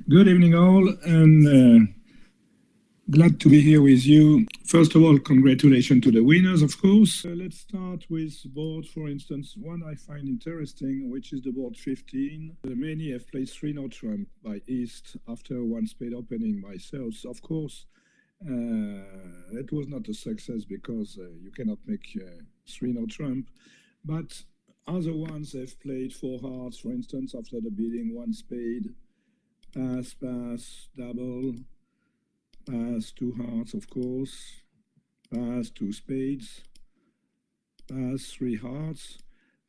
Good evening, all, and glad to be here with you. First of all, congratulations to the winners, of course. Let's start with board, for instance, one I find interesting, which is the board 15. Many have played 3-0 trump by East after one spade opening by South. Of course, it was not a success because you cannot make 3-0 trump, but other ones have played 4 hearts, for instance, after the beating 1 spade. Pass, pass, double, pass, 2 hearts, of course, pass, 2 spades, pass, 3 hearts.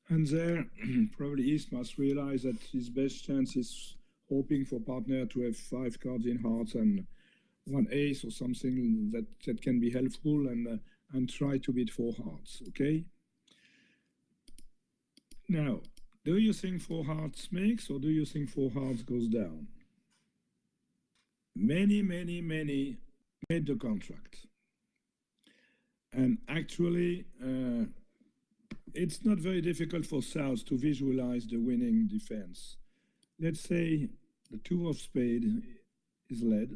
And there, probably East must realize that his best chance is hoping for partner to have 5 cards in hearts and 1 ace or something that can be helpful, and try to beat 4 hearts, okay? Now, do you think 4 hearts makes, or do you think 4 hearts goes down? Many made the contract. And actually, it's not very difficult for South to visualize the winning defense. Let's say the 2 of spade is led,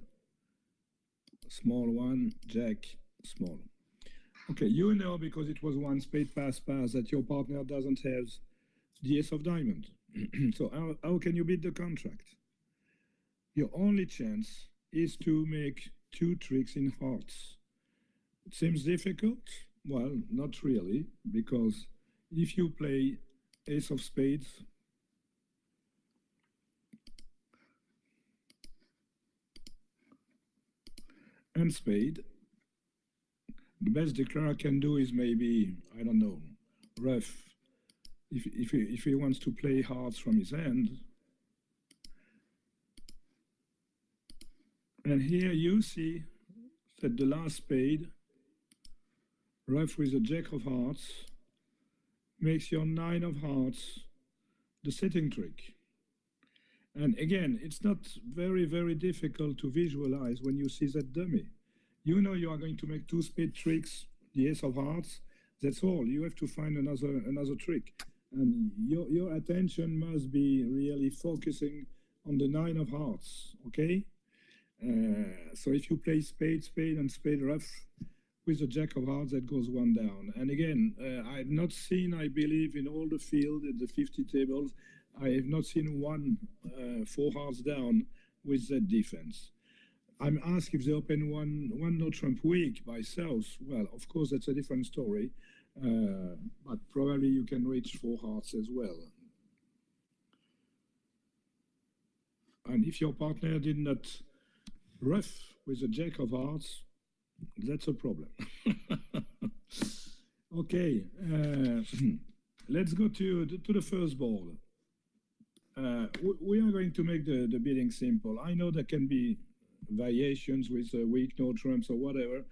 small one, jack, small. Okay, you know, because it was 1 spade pass, that your partner doesn't have the ace of diamond. So how can you beat the contract? Your only chance is to make 2 tricks in hearts. It seems difficult? Well, not really, because if you play ace of spades, and spade, the best declarer can do is maybe, I don't know, rough. If he wants to play hearts from his hand. And here you see that the last spade, rough with a jack of hearts, makes your 9 of hearts the setting trick. And again, it's not very difficult to visualize when you see that dummy. You know you are going to make 2 spade tricks, the ace of hearts, that's all. You have to find another trick. And your attention must be really focusing on the 9 of hearts, okay? So if you play spade, and spade rough with a jack of hearts, that goes 1 down. And again, I've not seen, I believe, in all the field, in the 50 tables, I have not seen 1 4 hearts down with that defense. I'm asked if they open one no trump weak by South. Well, of course, that's a different story, but probably you can reach 4 hearts as well. And if your partner did not rough with a jack of hearts, that's a problem. Okay, let's go to the first board. We are going to make the bidding simple. I know there can be variations with weak no trumps or whatever,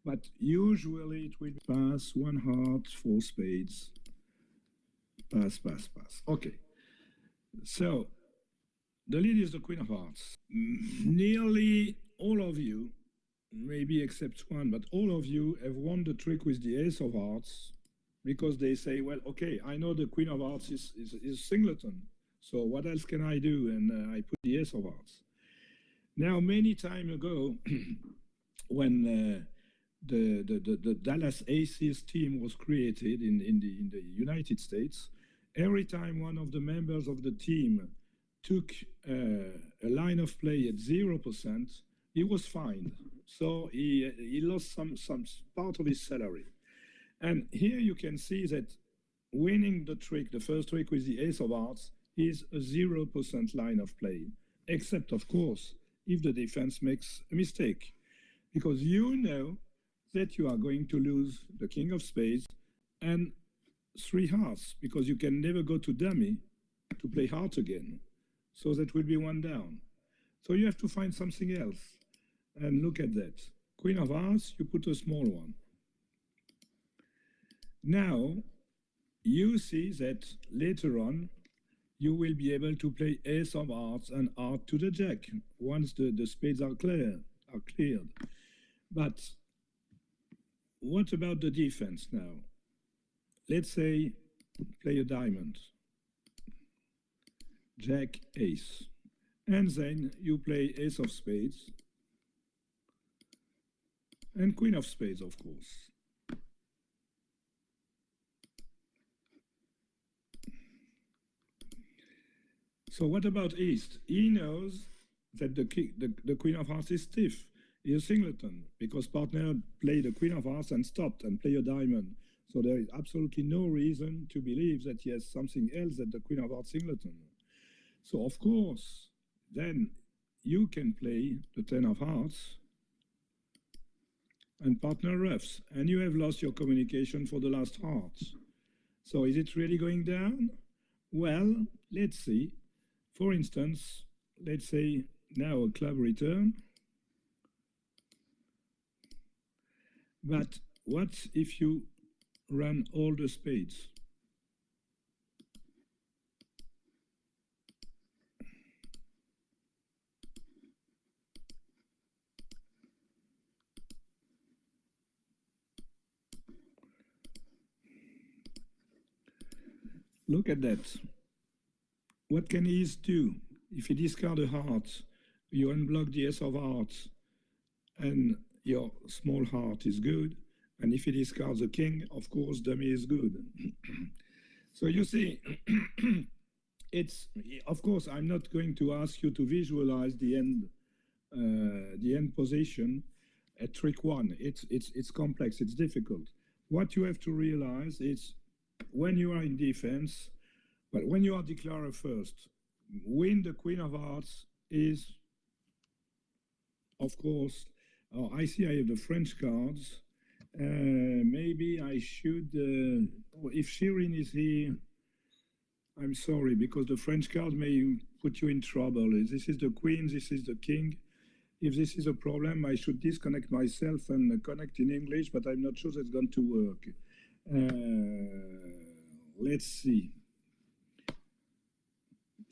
but usually it will pass 1 heart, 4 spades, pass. Okay, so the lead is the queen of hearts. Nearly all of you, maybe except 1, but all of you have won the trick with the ace of hearts, because they say, well, okay, I know the queen of hearts is singleton, so what else can I do? And I put the ace of hearts. Now, many time ago, when the Dallas Aces team was created in the United States, every time one of the members of the team took a line of play at 0%, he was fined. So he lost some part of his salary. And here you can see that winning the trick, the first trick with the ace of hearts, is a 0% line of play, except, of course, if the defense makes a mistake, because you know that you are going to lose the king of spades and 3 hearts, because you can never go to dummy to play heart again. So that will be 1 down. So you have to find something else. And look at that. Queen of hearts, you put a small one. Now, you see that later on, you will be able to play ace of hearts and heart to the jack once the spades are cleared. But what about the defense now? Let's say play a diamond, jack, ace. And then you play ace of spades and queen of spades, of course. So what about East? He knows that the queen of hearts is stiff. He's a singleton because partner played the queen of hearts and stopped and play a diamond. So there is absolutely no reason to believe that he has something else than the queen of hearts singleton. So of course, then you can play the 10 of hearts and partner roughs, and you have lost your communication for the last hearts. So is it really going down? Well, let's see. For instance, let's say now a club return. But what if you run all the spades? Look at that. What can he do? If he discard a heart, you unblock the ace of hearts, and your small heart is good. And if he discards a king, of course, dummy is good. So you see, it's, of course, I'm not going to ask you to visualize the end position at trick one. It's complex, it's difficult. What you have to realize is when you are in defense, but when you are declarer first, win the queen of hearts is, of course, I see I have the French cards. Maybe I should, if Shirin is here, I'm sorry, because the French card may put you in trouble. This is the queen, this is the king. If this is a problem, I should disconnect myself and connect in English, but I'm not sure that's going to work. Let's see.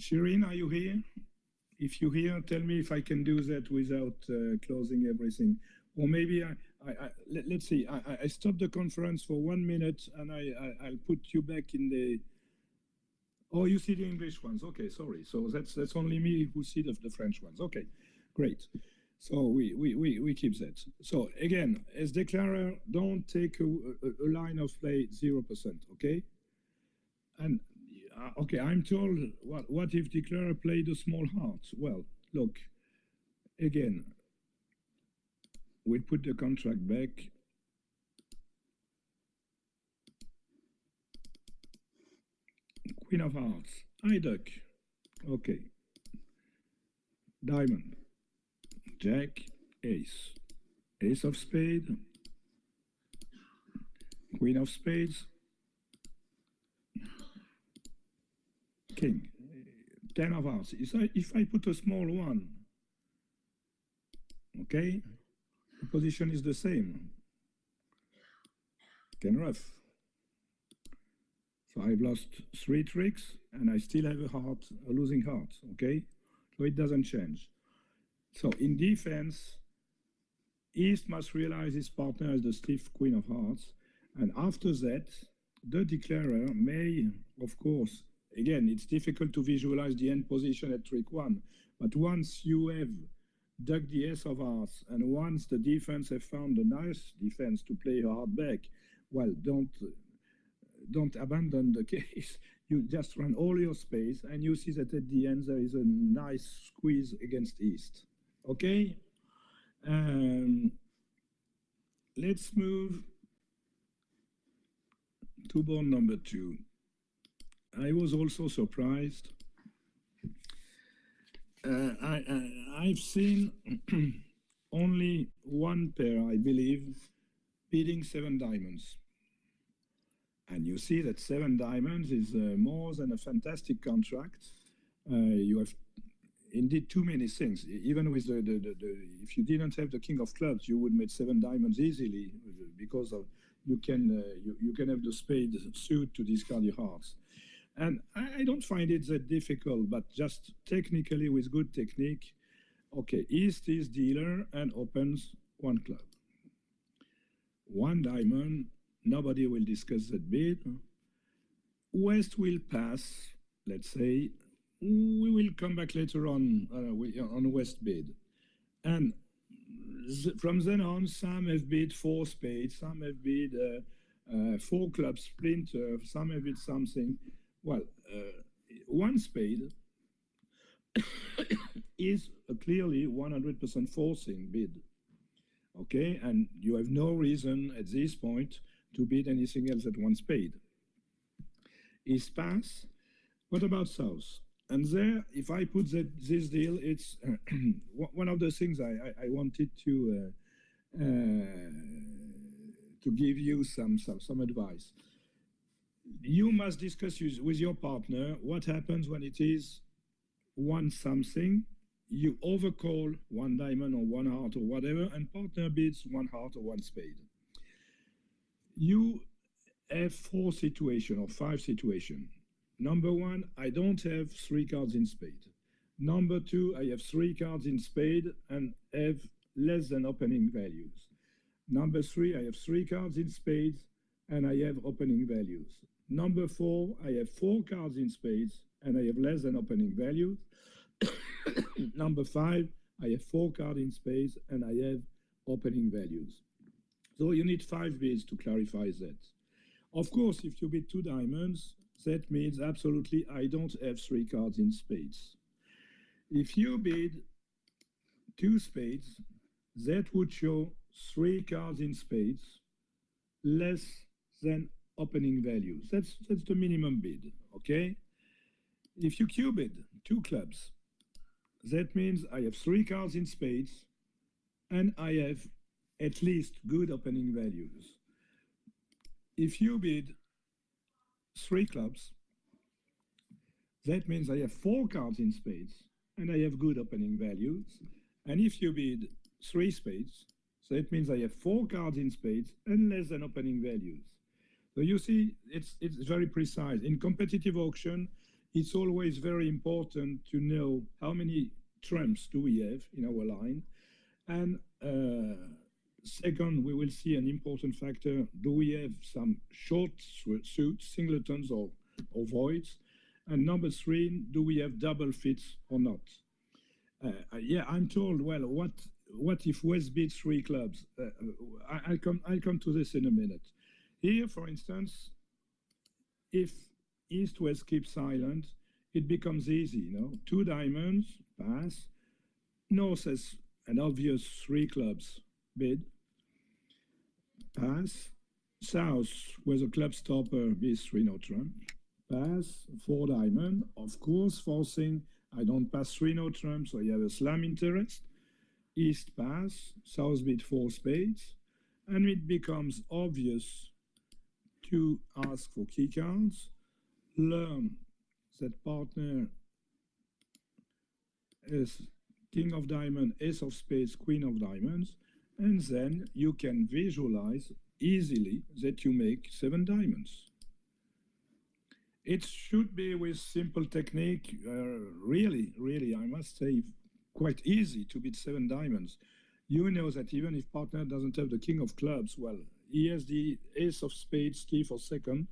Shirin, are you here? If you're here, tell me if I can do that without closing everything. Or maybe let's see, I stop the conference for 1 minute and I'll put you back in the, oh, you see the English ones. Okay, sorry. So that's only me who see the French ones. Okay, great. So we keep that. So again, as declarer, don't take a line of play 0%, okay? And okay, I'm told, what if declarer played a small heart? Well, look, again, we'll put the contract back. Queen of hearts, I duck, okay. Diamond, jack, ace, ace of spade, queen of spades, king, 10 of hearts. If I put a small one, okay, the position is the same. Can rough. So I've lost 3 tricks and I still have a losing heart, okay? So it doesn't change. So in defense, East must realize his partner is the stiff queen of hearts. And after that, the declarer may, of course, again, it's difficult to visualize the end position at trick one, but once you have dug the ace of hearts, and once the defense have found a nice defense to play hard back, well, don't abandon the case. You just run all your space, and you see that at the end there is a nice squeeze against East. Okay? Let's move to board number 2. I was also surprised. I've seen only one pair, I believe, beating 7 diamonds. And you see that 7 diamonds is more than a fantastic contract. You have indeed too many things. Even with if you didn't have the king of clubs, you would make 7 diamonds easily because of, you can have the spade suit to discard your hearts. And I don't find it that difficult, but just technically with good technique, okay, East is dealer and opens 1 club. 1 diamond, nobody will discuss that bid. West will pass, let's say, we will come back later on West bid. And from then on, some have bid 4 spades, some have bid 4 club splinter, some have bid something. Well, 1 spade is clearly 100% forcing bid. Okay, and you have no reason at this point to bid anything else at 1 spade. Is pass. What about south? And there, if I put this deal, it's one of the things I wanted to give you some advice. You must discuss with your partner what happens when it is 1 something, you overcall 1 diamond or 1 heart or whatever, and partner bids 1 heart or 1 spade. You have 4 situations or 5 situations. Number 1, I don't have 3 cards in spade. Number 2, I have 3 cards in spade and have less than opening values. Number 3, I have 3 cards in spades and I have opening values. Number 4, I have 4 cards in spades and I have less than opening values. Number 5, I have 4 cards in spades and I have opening values. So you need 5 bids to clarify that. Of course, if you bid 2 diamonds, that means absolutely I don't have 3 cards in spades. If you bid 2 spades, that would show 3 cards in spades, less than opening values. That's the minimum bid, okay? If you Q-bid 2 clubs, that means I have 3 cards in spades and I have at least good opening values. If you bid 3 clubs, that means I have 4 cards in spades and I have good opening values. And if you bid 3 spades, so that means I have 4 cards in spades and less than opening values. So you see, it's very precise. In competitive auction, it's always very important to know how many trumps do we have in our line. And second, we will see an important factor. Do we have some short suits, singletons or voids? And number 3, do we have double fits or not? Yeah, I'm told, well, what if West bids 3 clubs? I'll come to this in a minute. Here, for instance, if East-West keeps silent, it becomes easy, you know. 2 diamonds, pass. North has an obvious 3 clubs, bid, pass. South, with a club stopper, bids 3 no trump, pass. 4 diamond, of course, forcing. I don't pass 3 no trump, so you have a slam interest. East pass, South bid 4 spades, and it becomes obvious to ask for key cards, learn that partner is king of diamond, ace of spades, queen of diamonds, and then you can visualize easily that you make 7 diamonds. It should be with simple technique, really, I must say, quite easy to bid 7 diamonds. You know that even if partner doesn't have the king of clubs, well, he has the ace of spades, T for second,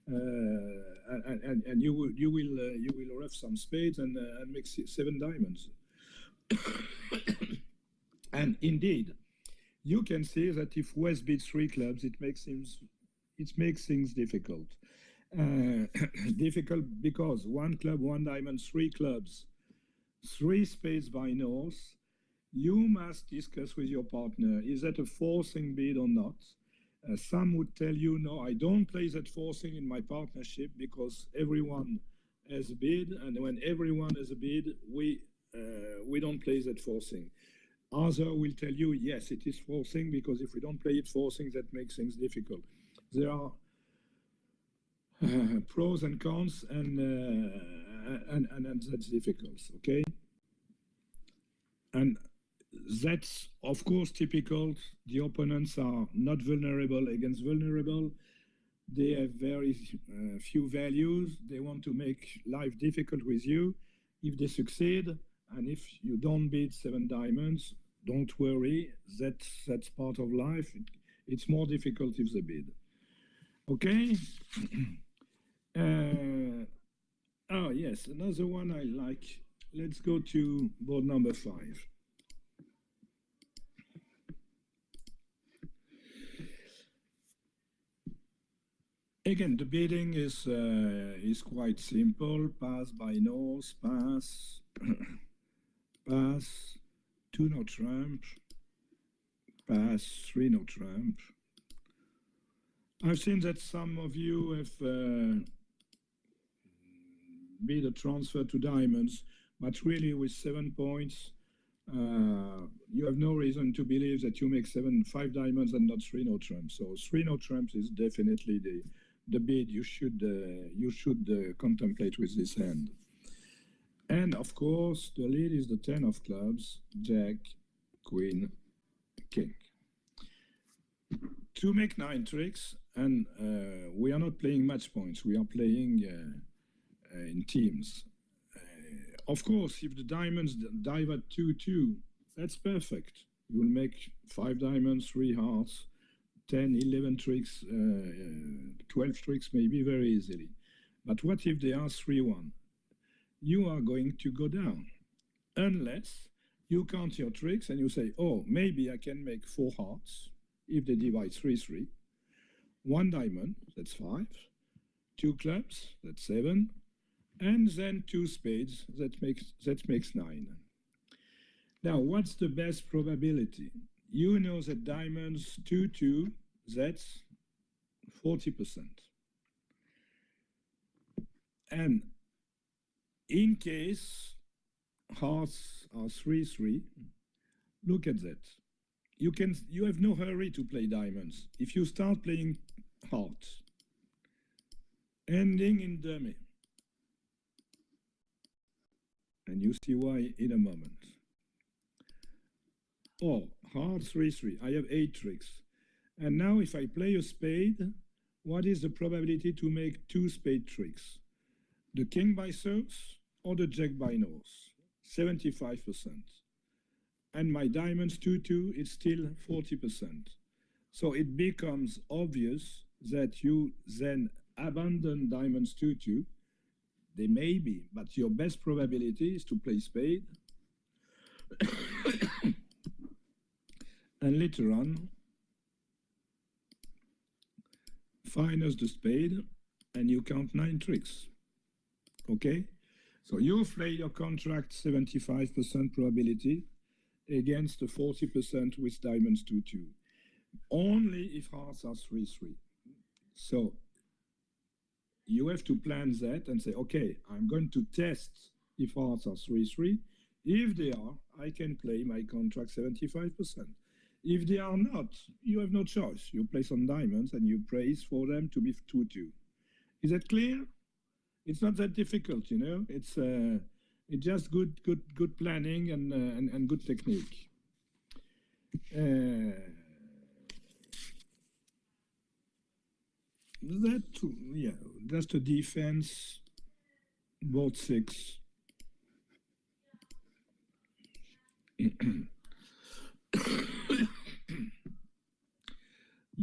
and you will ref some spades and make 7 diamonds. And indeed, you can see that if West bids 3 clubs, it makes things difficult. Difficult because 1 club, 1 diamond, 3 clubs, 3 spades by North. You must discuss with your partner, is that a forcing bid or not? Some would tell you, no, I don't play that forcing in my partnership because everyone has a bid, and when everyone has a bid, we don't play that forcing. Others will tell you, yes, it is forcing, because if we don't play it forcing, that makes things difficult. There are pros and cons, and that's difficult, okay? And that's, of course, typical. The opponents are not vulnerable against vulnerable. They have very few values. They want to make life difficult with you. If they succeed, and if you don't bid 7 diamonds, don't worry. That's part of life. It's more difficult if they bid. Okay? Oh, yes, another one I like. Let's go to board number 5. Again, the bidding is quite simple. Pass by North, pass, pass, 2 no trump, pass, 3 no trump. I've seen that some of you have made a transfer to diamonds, but really with 7 points, you have no reason to believe that you make 5 diamonds and not 3 no trumps. So 3 no trumps is definitely the bid you should contemplate with this hand. And of course, the lead is the 10 of clubs, Jack, Queen, King. To make 9 tricks, and we are not playing match points, we are playing in teams. Of course, if the diamonds dive at 2-2, that's perfect. You will make 5 diamonds, 3 hearts, 10, 11 tricks, 12 tricks maybe very easily. But what if they are 3-1? You are going to go down, unless you count your tricks and you say, oh, maybe I can make 4 hearts if they divide 3-3, 1 diamond, that's 5, 2 clubs, that's 7, and then 2 spades, that makes 9. Now, what's the best probability? You know that diamonds 2-2, that's 40%. And in case hearts are 3-3, look at that. You have no hurry to play diamonds. If you start playing hearts, ending in dummy, and you see why in a moment. Or hearts 3-3, I have 8 tricks. And now if I play a spade, what is the probability to make 2 spade tricks? The king by serves or the jack by north? 75%. And my diamonds 2-2, it's still 40%. So it becomes obvious that you then abandon diamonds 2-2. They may be, but your best probability is to play spade. And later on, finance the spade, and you count 9 tricks. Okay? So you play your contract 75% probability against the 40% with diamonds 2-2. Only if hearts are 3-3. So you have to plan that and say, okay, I'm going to test if hearts are 3-3. If they are, I can play my contract 75%. If they are not, you have no choice. You play some diamonds and you praise for them to be 2-2. Is that clear? It's not that difficult, you know. It's just good planning and good technique. That's the defense. Board 6.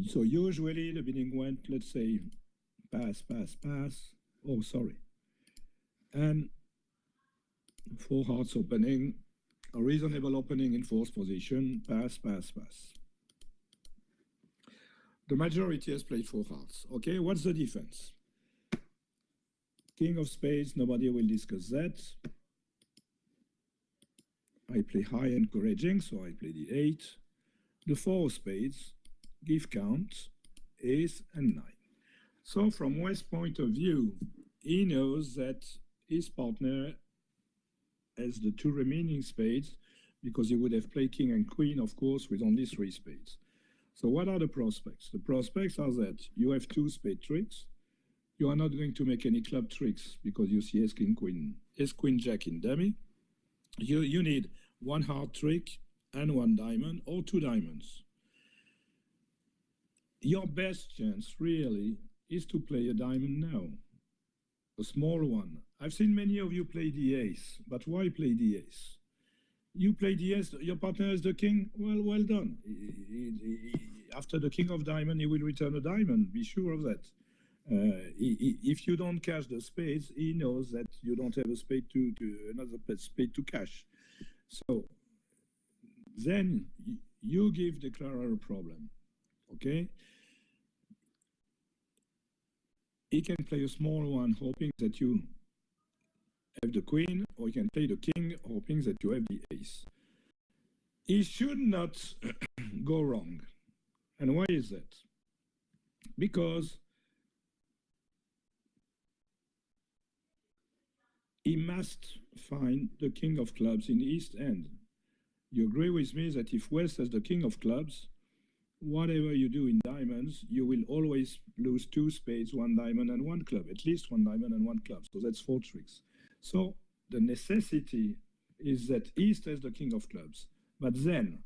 So usually the bidding went, let's say, pass, pass, pass. Oh, sorry. And 4 hearts opening, a reasonable opening in 4th position, pass, pass, pass. The majority has played 4 hearts. Okay, what's the defense? King of spades, nobody will discuss that. I play high encouraging, so I play the 8. The 4 of spades, give count, ace and 9. So from West's point of view, he knows that his partner has the 2 remaining spades because he would have played king and queen, of course, with only 3 spades. So what are the prospects? The prospects are that you have 2 spade tricks. You are not going to make any club tricks because you see ace, king, queen, ace, queen, jack in dummy. You need 1 heart trick and 1 diamond or 2 diamonds. Your best chance really is to play a diamond now, a small one. I've seen many of you play the ace, but why play the ace? You play the ace, your partner is the king, well done. After the king of diamond, he will return a diamond, be sure of that. If you don't cash the spades, he knows that you don't have a spade to another spade to cash. So then you give the declarer a problem, okay? He can play a small one, hoping that you have the queen, or he can play the king, hoping that you have the ace. He should not go wrong. And why is that? Because he must find the king of clubs in the east end. You agree with me that if West has the king of clubs, whatever you do in diamonds, you will always lose 2 spades, 1 diamond, and 1 club, at least 1 diamond and 1 club. So that's 4 tricks. So the necessity is that East has the king of clubs, but then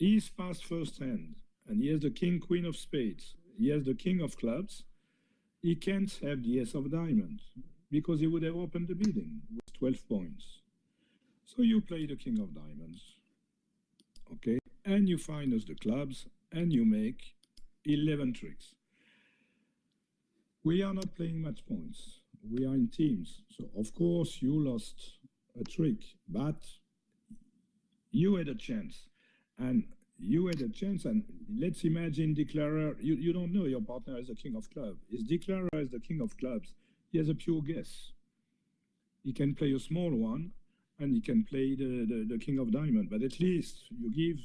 East passed first hand, and he has the king, queen of spades. He has the king of clubs. He can't have the ace of diamonds because he would have opened the bidding with 12 points. So you play the king of diamonds, okay? And you find us the clubs, and you make 11 tricks. We are not playing match points. We are in teams. So, of course, you lost a trick, but you had a chance. And you had a chance, and let's imagine declarer, you don't know your partner as the king of clubs. His declarer as the king of clubs, he has a pure guess. He can play a small one, and he can play the king of diamond, but at least you give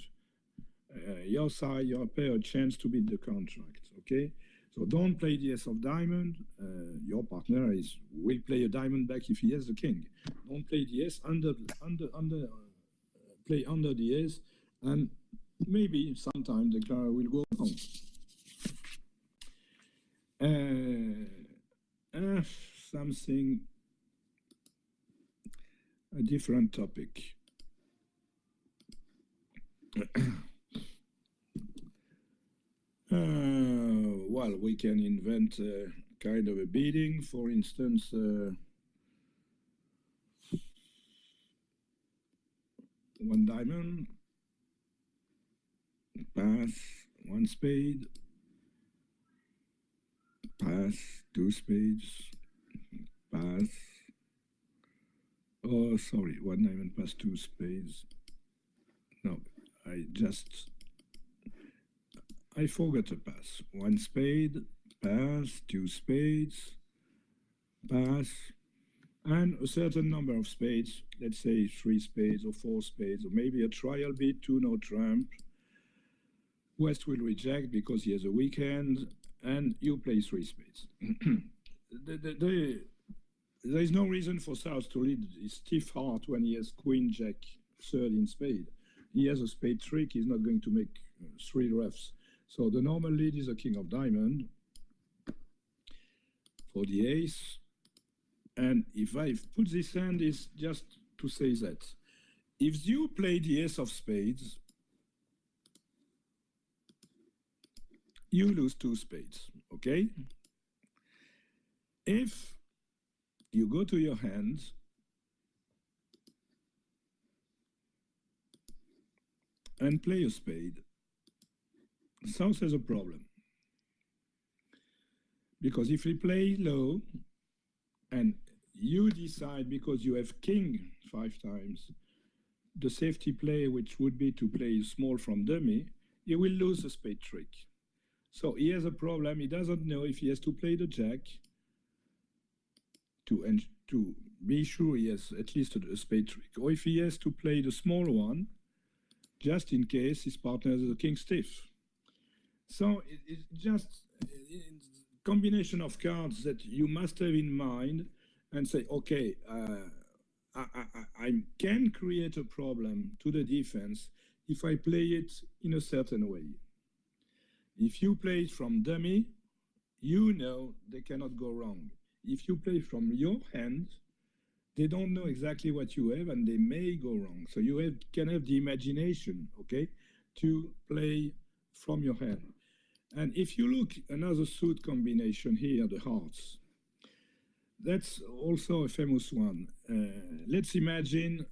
your side, your pair, a chance to beat the contract, okay? So don't play the ace of diamond. Your partner will play a diamond back if he has the king. Don't play the ace, play under the ace, and maybe sometimes the declarer will go wrong. Something, a different topic. Well, we can invent kind of a bidding, for instance, 1 diamond, pass, 1 spade, pass, 2 spades, pass, oh, sorry, 1 diamond, pass, 2 spades. No, I forgot a pass. 1 spade, pass, 2 spades, pass, and a certain number of spades, let's say 3 spades or 4 spades, or maybe a trial bid, 2 no trump. West will reject because he has a weak hand, and you play 3 spades. There is no reason for South to lead his stiff heart when he has queen, jack, 3rd in spade. He has a spade trick, he's not going to make 3 roughs. So the normal lead is a king of diamond for the ace. And if I put this hand, is just to say that if you play the ace of spades, you lose 2 spades, okay? If you go to your hand and play a spade, South has a problem. Because if we play low and you decide, because you have king 5 times, the safety play, which would be to play small from dummy, he will lose the spade trick. So he has a problem. He doesn't know if he has to play the jack to be sure he has at least a spade trick, or if he has to play the small one, just in case his partner has a king stiff. So it's just a combination of cards that you must have in mind and say, okay, I can create a problem to the defense if I play it in a certain way. If you play it from dummy, you know they cannot go wrong. If you play from your hand, they don't know exactly what you have and they may go wrong. So you can have the imagination, okay, to play from your hand. And if you look another suit combination here, the hearts, that's also a famous one. Let's imagine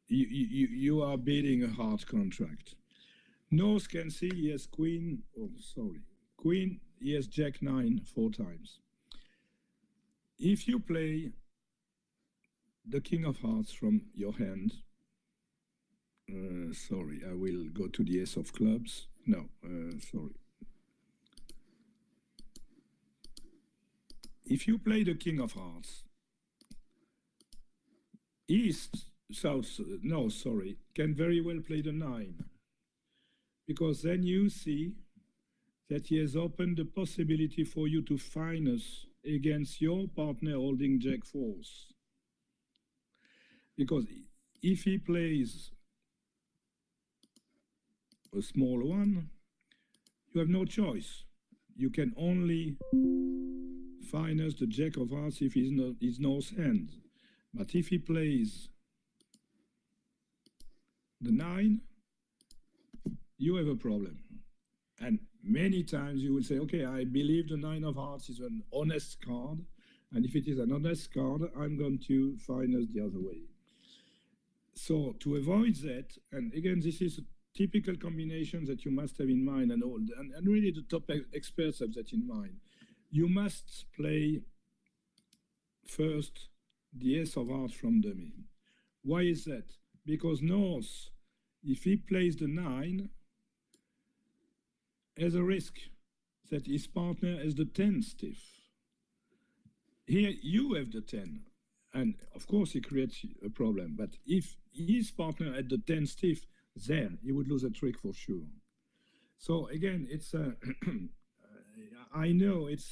you are bidding a heart contract. North can see he has queen, queen, he has jack 9 4 times. If you play the king of hearts from your hand, sorry, I will go to the ace of clubs. No, sorry. If you play the king of hearts, east, south, no, sorry, can very well play the 9. Because then you see that he has opened the possibility for you to finance against your partner holding jack 4s. Because if he plays a small one, you have no choice. You can only finance the jack of hearts if he's North hand. But if he plays the 9, you have a problem. And many times you will say, okay, I believe the 9 of hearts is an honest card. And if it is an honest card, I'm going to finance the other way. So to avoid that, and again, this is a typical combination that you must have in mind, and really the top experts have that in mind. You must play first the ace of hearts from dummy. Why is that? Because North, if he plays the 9, has a risk that his partner has the 10 stiff. Here you have the 10, and of course he creates a problem. But if his partner had the 10 stiff, then he would lose a trick for sure. So again, it's I know it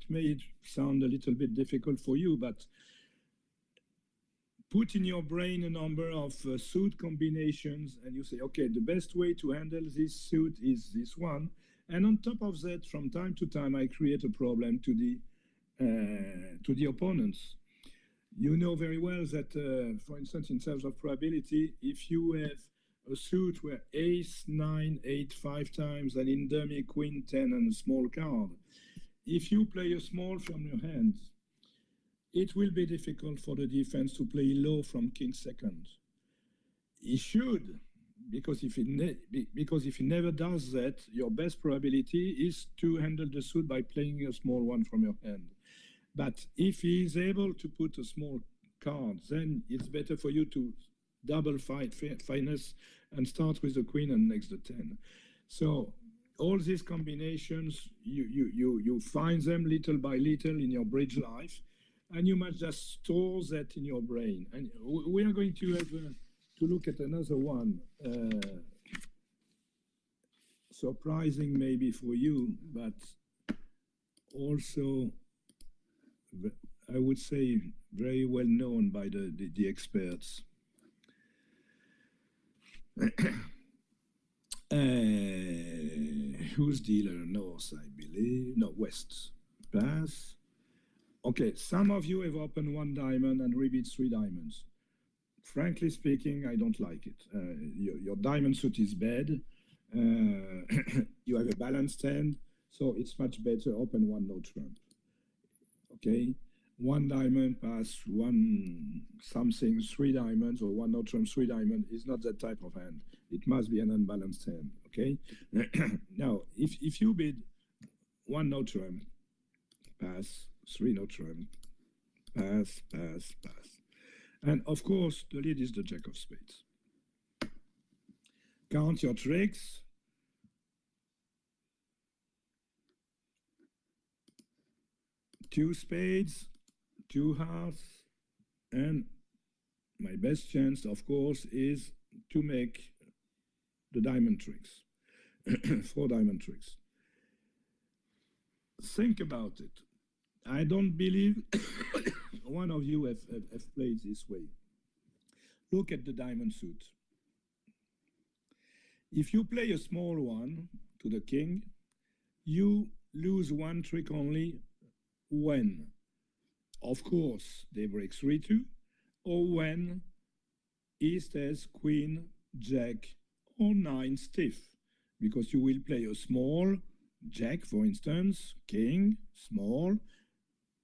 may sound a little bit difficult for you, but put in your brain a number of suit combinations, and you say, okay, the best way to handle this suit is this one. And on top of that, from time to time, I create a problem to the opponents. You know very well that, for instance, in terms of probability, if you have a suit where ace, 9, 8, 5 times, and in dummy, queen, 10, and a small card, if you play a small from your hand, it will be difficult for the defense to play low from king second. He should, because if he never does that, your best probability is to handle the suit by playing a small one from your hand. But if he is able to put a small card, then it's better for you to double finesse and start with the queen and next the 10. So all these combinations, you find them little by little in your bridge life, and you must just store that in your brain. And we are going to have to look at another one, surprising maybe for you, but also I would say very well known by the experts. Who's dealer? North, I believe. No, West. Pass. Okay, some of you have opened 1 diamond and rebeat 3 diamonds. Frankly speaking, I don't like it. Your diamond suit is bad. You have a balanced hand, so it's much better open 1 no trump. Okay, 1 diamond pass 1 something 3 diamonds, or 1 no trump 3 diamond is not that type of hand. It must be an unbalanced hand. Okay. Now, if you bid 1 no trump, pass 3 no trump, pass, pass, pass, and of course the lead is the jack of spades. Count your tricks. Two spades, 2 hearts, and my best chance, of course, is to make the diamond tricks, 4 diamond tricks. Think about it. I don't believe one of you have played this way. Look at the diamond suit. If you play a small one to the king, you lose 1 trick only when, of course, they break 3-2, or when East has queen, jack, or 9 stiff, because you will play a small jack, for instance, king, small,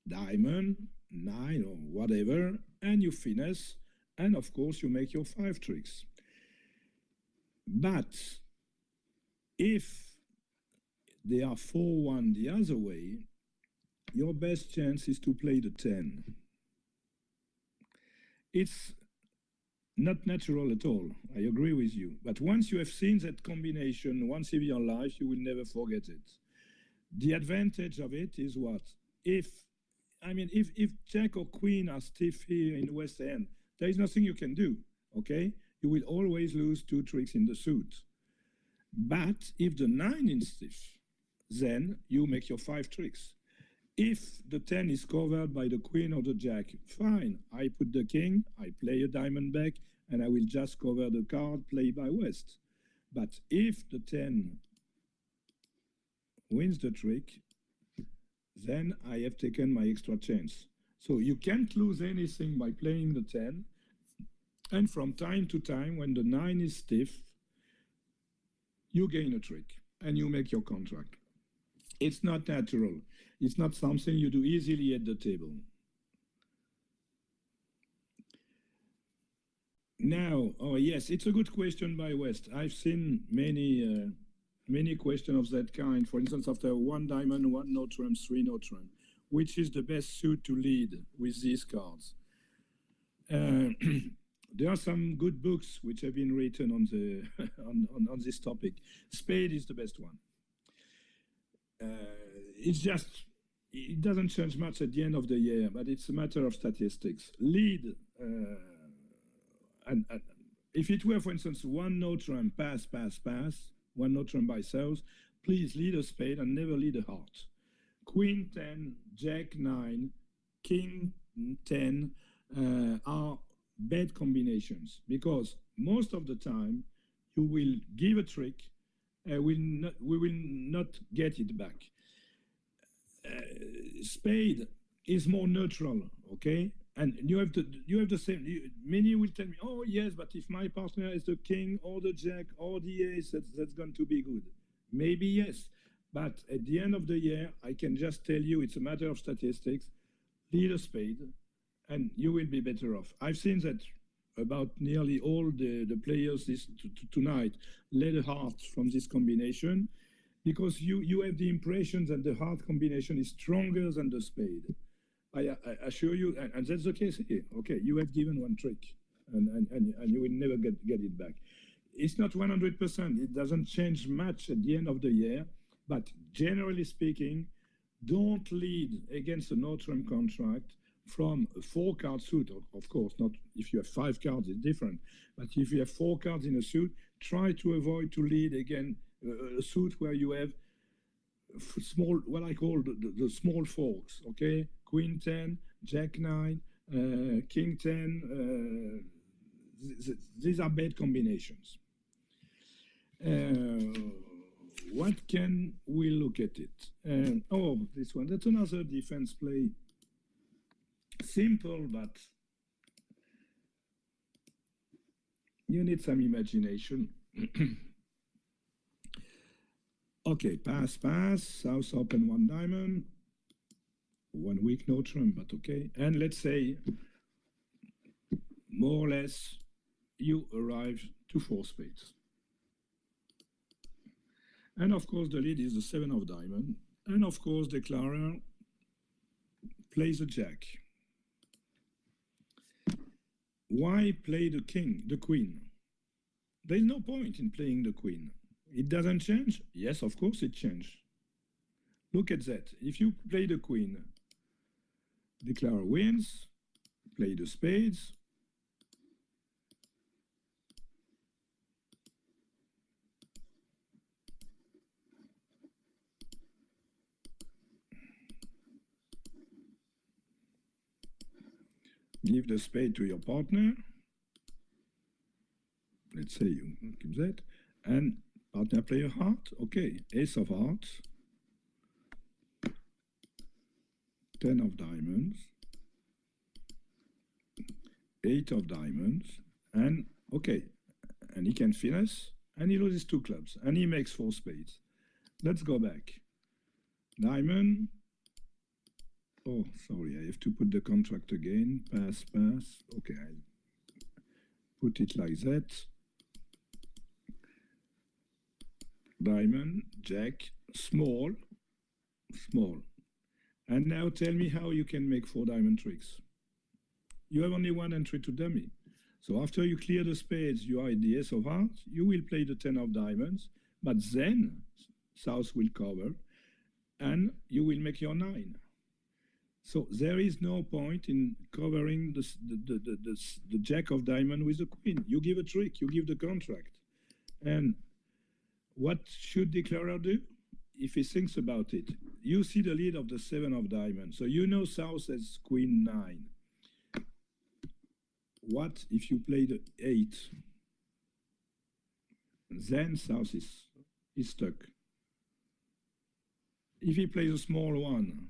diamond, 9 or whatever, and you finesse, and of course you make your 5 tricks. But if they are 4-1 the other way, your best chance is to play the 10. It's not natural at all, I agree with you. But once you have seen that combination once in your life, you will never forget it. The advantage of it is what? If Jack or Queen are stiff here in West End, there is nothing you can do, okay? You will always lose 2 tricks in the suit. But if the 9 is stiff, then you make your 5 tricks. If the 10 is covered by the Queen or the Jack, fine. I put the King, I play a diamond back, and I will just cover the card played by West. But if the 10 wins the trick, then I have taken my extra chance. So you can't lose anything by playing the 10. And from time to time, when the 9 is stiff, you gain a trick and you make your contract. It's not natural. It's not something you do easily at the table. Now, oh yes, it's a good question by West. I've seen many questions of that kind. For instance, after 1 diamond, 1 no trump, 3 no trump, which is the best suit to lead with these cards? There are some good books which have been written on the on this topic. Spade is the best one. It doesn't change much at the end of the year, but it's a matter of statistics. Lead, and if it were, for instance, 1 no trump, pass, 1 no trump by selves, please lead a spade and never lead a heart. Queen 10, Jack 9, King 10 are bad combinations, because most of the time you will give a trick, we will not get it back. Spade is more neutral, okay? And you have the same. Many will tell me, oh yes, but if my partner is the King or the Jack or the Ace, that's going to be good. Maybe yes, but at the end of the year, I can just tell you it's a matter of statistics. Lead a spade, and you will be better off. I've seen that about nearly all the players tonight led a heart from this combination, because you have the impression that the heart combination is stronger than the spade. I assure you, and that's the case here. Okay, you have given 1 trick, and you will never get it back. It's not 100%. It doesn't change much at the end of the year, but generally speaking, don't lead against a no-trump contract from a 4-card suit. Of course, not if you have 5 cards, it's different. But if you have 4 cards in a suit, try to avoid to lead again a suit where you have small, what I call the small forks, okay? Queen 10, Jack 9, King 10. These are bad combinations. What can we look at it? Oh, this one. That's another defense play. Simple, but you need some imagination. Okay, pass, South open 1 diamond, 1 weak no trump, but okay. And let's say, more or less, you arrive to 4 spades. And of course, the lead is the 7 of diamond. And of course, the declarer plays a Jack. Why play the King, the Queen? There is no point in playing the Queen. It doesn't change? Yes, of course it changes. Look at that. If you play the Queen, declarer wins, play the spades. Give the spade to your partner. Let's say you keep that. And partner play a heart. Okay, Ace of hearts. 10 of diamonds. 8 of diamonds. And okay, and he can finesse. And he loses 2 clubs. And he makes 4 spades. Let's go back. Diamond. Oh, sorry, I have to put the contract again. Pass. Okay, I'll put it like that. diamond, jack, small, small. And now tell me how you can make 4 diamond tricks. You have only 1 entry to dummy. So after you clear the spades, you are at the ace of hearts, you will play the 10 of diamonds, but then South will cover, and you will make your 9. So there is no point in covering the jack of diamond with the queen. You give a trick, you give the contract. And what should declarer do? If he thinks about it, you see the lead of the 7 of diamonds. So you know South has queen 9. What if you play the 8? Then South is stuck. If he plays a small one,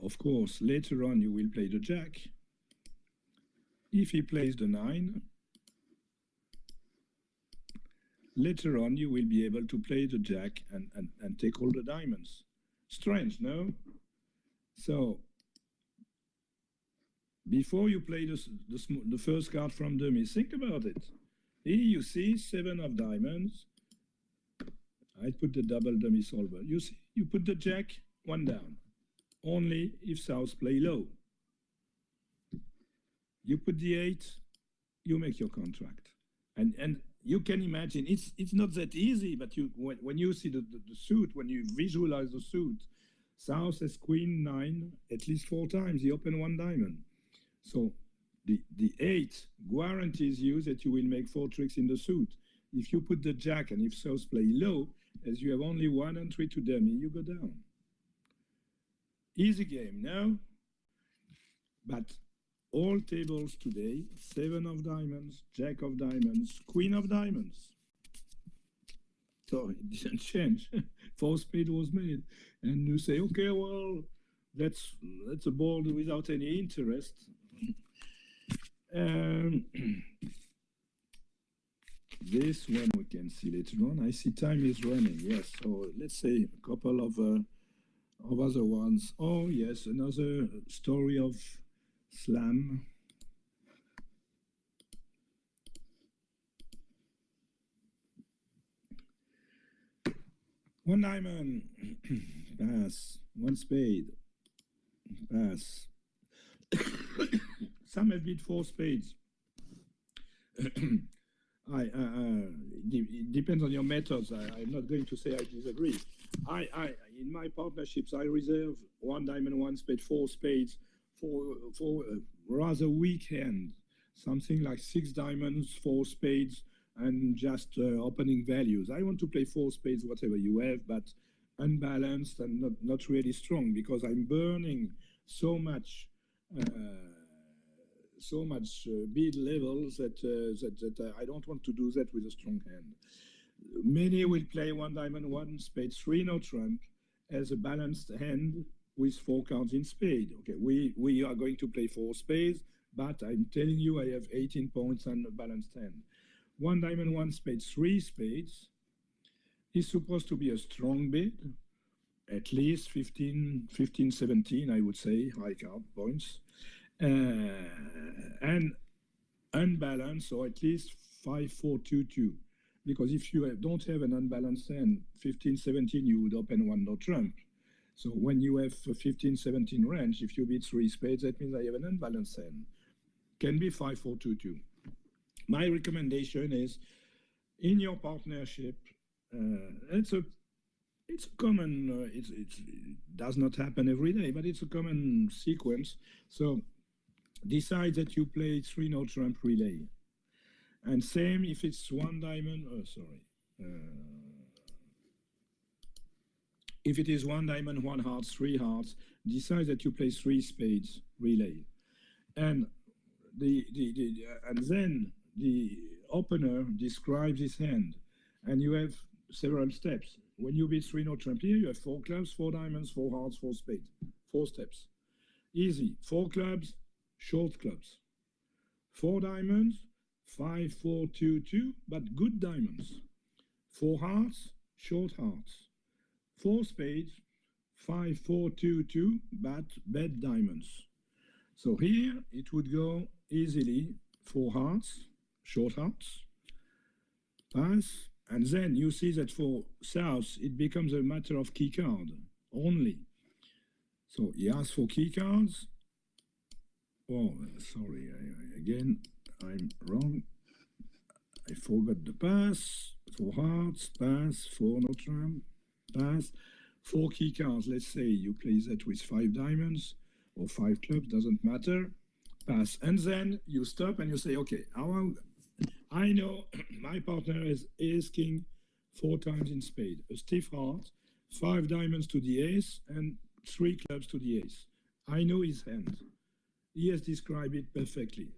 of course, later on you will play the jack. If he plays the 9, later on you will be able to play the jack and take all the diamonds. Strange, no? So, before you play the first card from dummy, think about it. Here you see 7 of diamonds. I put the double dummy solver. You see, you put the jack, 1 down. Only if South play low. You put the 8, you make your contract. And you can imagine, it's not that easy, but when you see the suit, when you visualize the suit, South has queen 9 at least 4 times. He opened 1 diamond. So the 8 guarantees you that you will make 4 tricks in the suit. If you put the jack and if South play low, as you have only 1 entry to dummy, you go down. Easy game, no? But all tables today, 7 of diamonds, jack of diamonds, queen of diamonds. So it didn't change. 4 spade was made. And you say, okay, well, that's a board without any interest. This one we can see later on. I see time is running, yes. So let's say a couple of other ones. Oh, yes, another story of slam. One diamond, pass. 1 spade, pass. Some have beat 4 spades. It depends on your methods. I'm not going to say I disagree. In my partnerships, I reserve 1 diamond, 1 spade, 4 spades for a rather weak hand. Something like 6 diamonds, 4 spades, and just opening values. I want to play 4 spades, whatever you have, but unbalanced and not really strong, because I'm burning so much bid levels that I don't want to do that with a strong hand. Many will play 1 diamond, 1 spade, 3 no trump as a balanced hand with 4 cards in spade. Okay, we are going to play 4 spades, but I'm telling you I have 18 points and a balanced hand. 1 diamond, 1 spade, 3 spades is supposed to be a strong bid, at least 15, 17, I would say, high card points. And unbalanced, or at least 5, 4, 2, 2. Because if you don't have an unbalanced hand, 15, 17, you would open 1 no trump. So when you have a 15, 17 range, if you beat 3 spades, that means I have an unbalanced hand. Can be 5, 4, 2, 2. My recommendation is, in your partnership, it's a common, it does not happen every day, but it's a common sequence. So decide that you play 3 no trump relay. And same if it's 1 diamond, if it is 1 diamond, 1 heart, 3 hearts, decide that you play 3 spades relay. And then the opener describes his hand, and you have several steps. When you beat 3 no trump here, you have 4 clubs, 4 diamonds, 4 hearts, 4 spades. 4 steps. Easy. 4 clubs, short clubs. 4 diamonds, 5, 4, 2, 2, but good diamonds. 4 hearts, short hearts. 4 spades, 5, 4, 2, 2, but bad diamonds. So here it would go easily 4 hearts, short hearts, pass, And then you see that for South, it becomes a matter of key card only. So he asks for key cards. Oh, sorry, again, I'm wrong. I forgot the pass, 4 hearts, pass, 4 no trump, pass, 4 key cards. Let's say you play that with 5 diamonds or 5 clubs, doesn't matter. Pass. And then you stop and you say, okay, I know my partner is king 4 times in spade, a stiff heart, 5 diamonds to the ace, and 3 clubs to the ace. I know his hand. He has described it perfectly.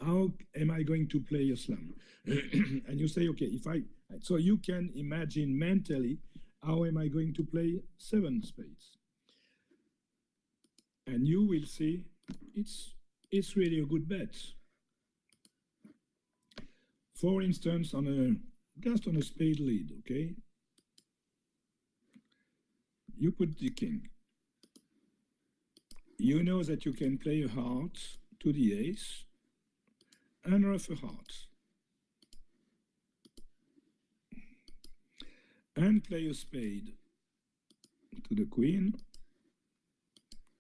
How am I going to play a slam? And you say, okay, so you can imagine mentally, how am I going to play 7 spades? And you will see it's really a good bet. For instance, just on a spade lead, okay? You put the king. You know that you can play a heart to the ace and ruff a heart. And play a spade to the queen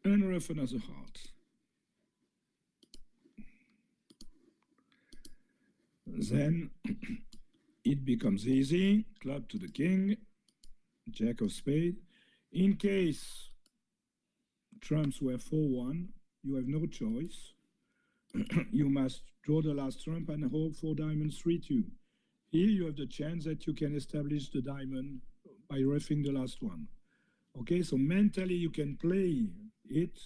and ruff another heart. Then it becomes easy, club to the king, jack of spade. In case trumps were 4-1, you have no choice. You must draw the last trump and hope for diamonds 3-2. Here you have the chance that you can establish the diamond by roughing the last one. Okay, so mentally you can play it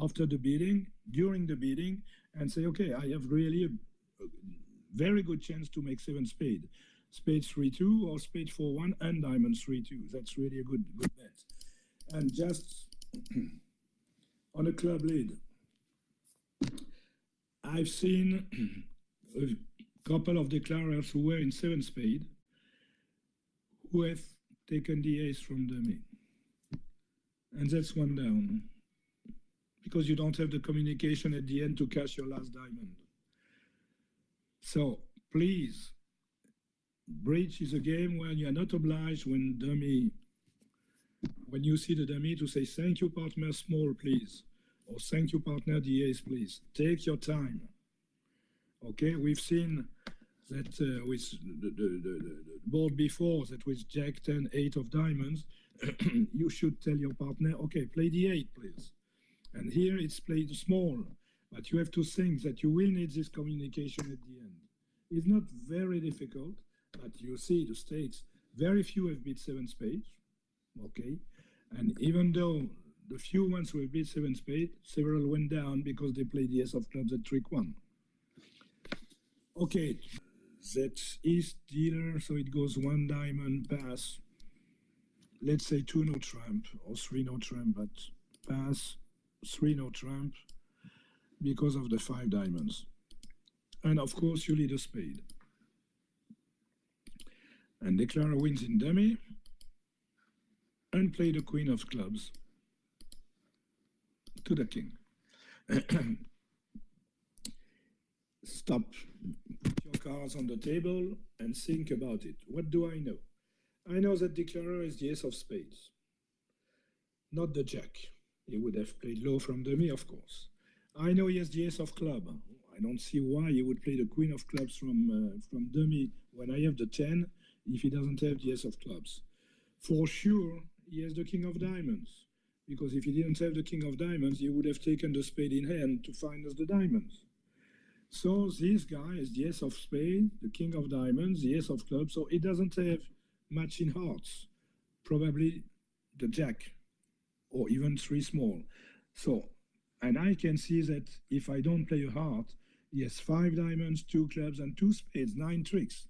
after the bidding, during the bidding, and say, okay, I have really a very good chance to make 7 spade. Spade 3-2 or spade 4-1 and diamond 3-2. That's really a good bet. And just on a club lead, I've seen a couple of declarers who were in 7 spade who have taken the ace from dummy. And that's one down. Because you don't have the communication at the end to cash your last diamond. So please, bridge is a game where you are not obliged when you see the dummy to say, thank you partner small please, or thank you partner the ace please. Take your time. Okay, we've seen that with the board before, that with jack 10, 8 of diamonds, you should tell your partner, okay, play the 8 please. And here it's played small, but you have to think that you will need this communication at the end. It's not very difficult, but you see the stakes, very few have beat 7 spades, okay? And even though the few ones who have beat 7 spades, several went down because they played the ace of clubs at trick 1. Okay, that's East dealer, so it goes 1 diamond, pass. Let's say 2 no trump, or 3 no trump, but pass, 3 no trump, because of the 5 diamonds. And of course, you lead a spade. And declare wins in dummy, and play the queen of clubs to the king. Stop, put your cards on the table and think about it. What do I know? I know that declarer is the ace of spades, not the jack. He would have played low from dummy, of course. I know he has the ace of club. I don't see why he would play the queen of clubs from dummy when I have the 10 if he doesn't have the ace of clubs. For sure, he has the king of diamonds, because if he didn't have the king of diamonds, he would have taken the spade in hand to find us the diamonds. So this guy has the ace of spade, the king of diamonds, the ace of clubs, so he doesn't have much in hearts, probably the jack, or even 3 small. So, and I can see that if I don't play a heart, he has 5 diamonds, 2 clubs, and 2 spades, 9 tricks.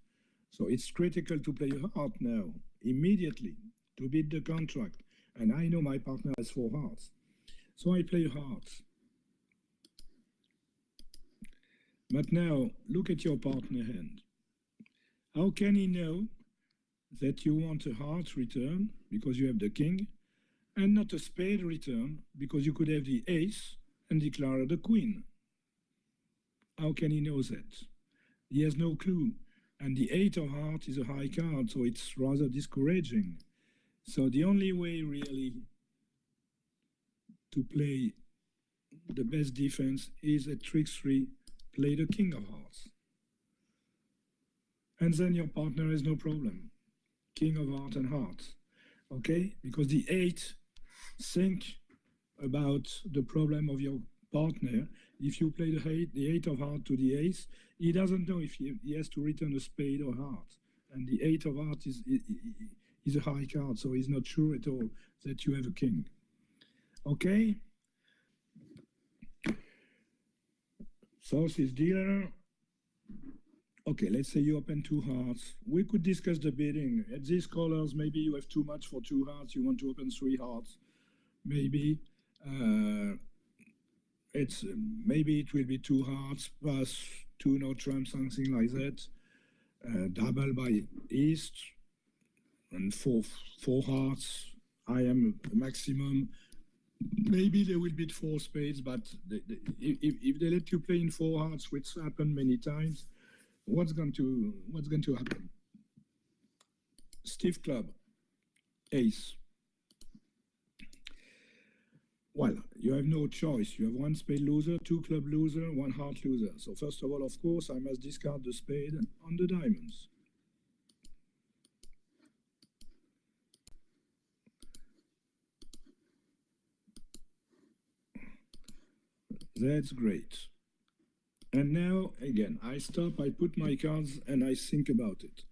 So it's critical to play a heart now, immediately, to beat the contract. And I know my partner has 4 hearts. So I play a heart. But now, look at your partner hand. How can he know that you want a heart return, because you have the king, and not a spade return, because you could have the ace and declare the queen? How can he know that? He has no clue. And the 8 of hearts is a high card, so it's rather discouraging. So the only way really to play the best defense is at trick 3, play the king of hearts. And then your partner has no problem. King of hearts and hearts, okay? Because the 8 think about the problem of your partner. If you play the 8 of hearts to the ace, he doesn't know if he has to return a spade or heart. And the 8 of hearts is a high card, so he's not sure at all that you have a king. Okay? South is dealer. Okay, let's say you open 2 hearts. We could discuss the bidding. At these colors, maybe you have too much for 2 hearts. You want to open 3 hearts. Maybe. Maybe it will be 2 hearts plus 2 no trump, something like that. Double by East and 4 hearts. I am maximum. Maybe they will bid 4 spades, but if they let you play in 4 hearts, which happened many times, what's going to happen? Stiff club, ace. Well, you have no choice. You have 1 spade loser, 2 club loser, 1 heart loser. So first of all, of course, I must discard the spade on the diamonds. That's great. And now, again, I stop, I put my cards, and I think about it.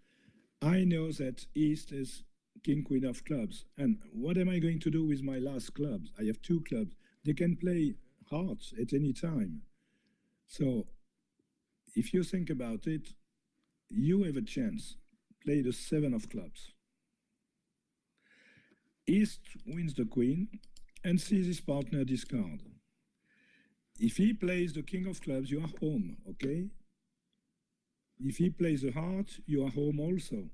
I know that East is king, queen of clubs. And what am I going to do with my last clubs? I have 2 clubs. They can play hearts at any time. So if you think about it, you have a chance. Play the 7 of clubs. East wins the queen and sees his partner discard. If he plays the king of clubs, you are home, okay? If he plays the heart, you are home also.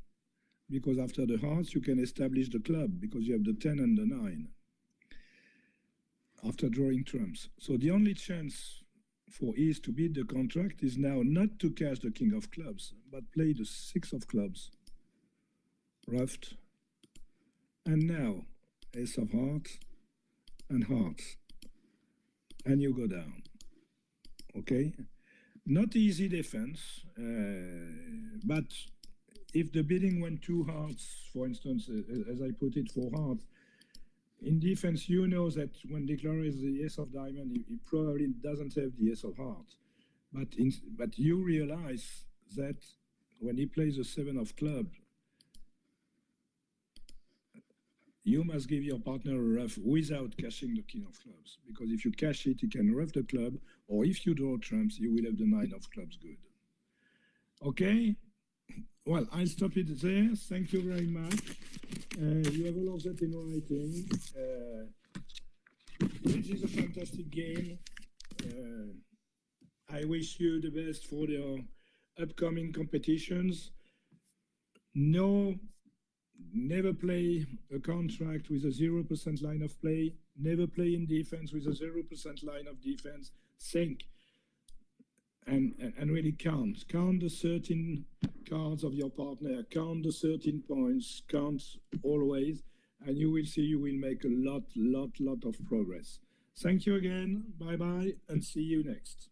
Because after the hearts, you can establish the club because you have the 10 and the 9 after drawing trumps. So the only chance for East to beat the contract is now not to cash the king of clubs, but play the 6 of clubs, ruffed. And now, ace of hearts and hearts. And you go down, okay? Not easy defense, but if the bidding went 2 hearts, for instance, as I put it, 4 hearts, in defense, you know that when declares the ace of diamond, he probably doesn't have the ace of hearts. But you realize that when he plays the 7 of clubs, you must give your partner a ruff without cashing the king of clubs. Because if you cash it, you can ruff the club, or if you draw trumps, you will have the 9 of clubs good. Okay? Well, I'll stop it there. Thank you very much. You have all of that in writing. This is a fantastic game. I wish you the best for your upcoming competitions. Never play a contract with a 0% line of play. Never play in defense with a 0% line of defense. Think and really count. Count the 13 cards of your partner. Count the 13 points. Count always, and you will see you will make a lot of progress. Thank you again. Bye-bye, and see you next.